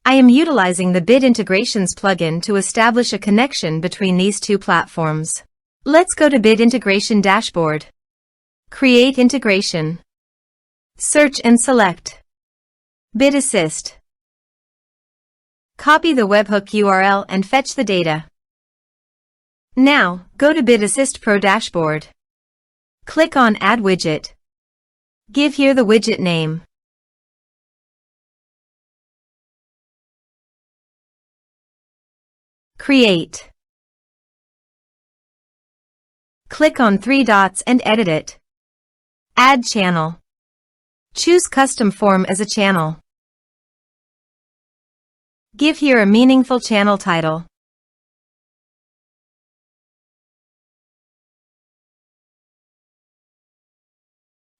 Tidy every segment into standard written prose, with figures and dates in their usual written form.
I am utilizing the Bid Integrations plugin to establish a connection between these two platforms. Let's go to Bid Integration Dashboard. Create Integration. Search and select Bid Assist. Copy the webhook URL and fetch the data. Now, go to Bid Assist Pro Dashboard. Click on Add Widget. Give here the widget name. Create. Click on three dots and edit it. Add channel. Choose Custom Form as a channel. Give here a meaningful channel title.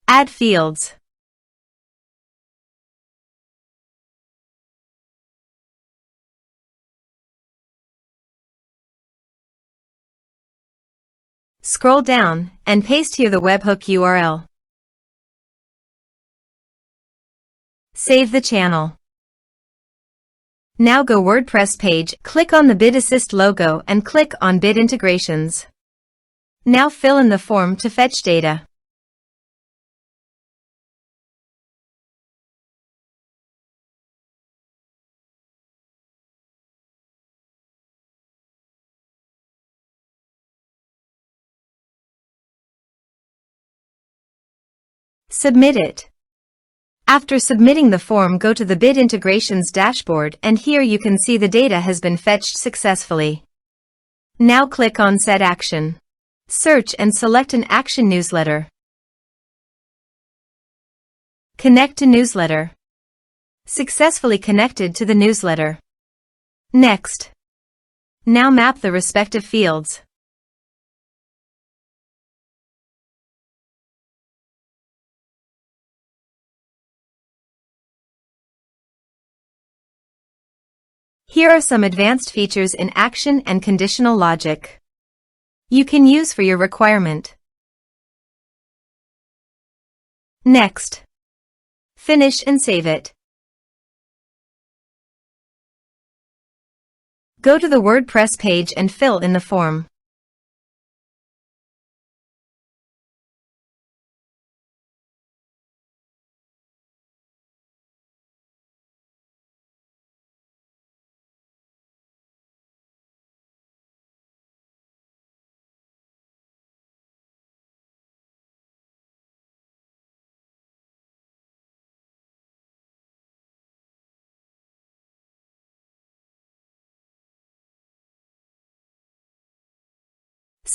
Add fields. Scroll down and paste here the webhook URL. Save the channel. Now go WordPress page, click on the Bid Assist logo and click on Bid Integrations. Now fill in the form to fetch data. Submit it. After submitting the form, go to the Bid Integrations dashboard and here you can see the data has been fetched successfully. Now click on Set Action. Search and select an action newsletter. Connect to newsletter. Successfully connected to the newsletter. Next. Now map the respective fields. Here are some advanced features in action and conditional logic you can use for your requirement. Next. Finish and save it. Go to the WordPress page and fill in the form.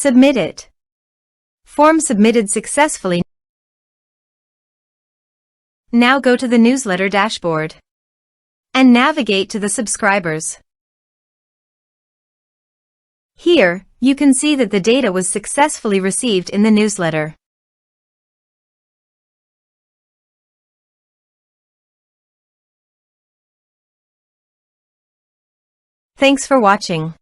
Submit it. Form submitted successfully. Now go to the newsletter dashboard and navigate to the subscribers. Here, you can see that the data was successfully received in the newsletter. Thanks for watching.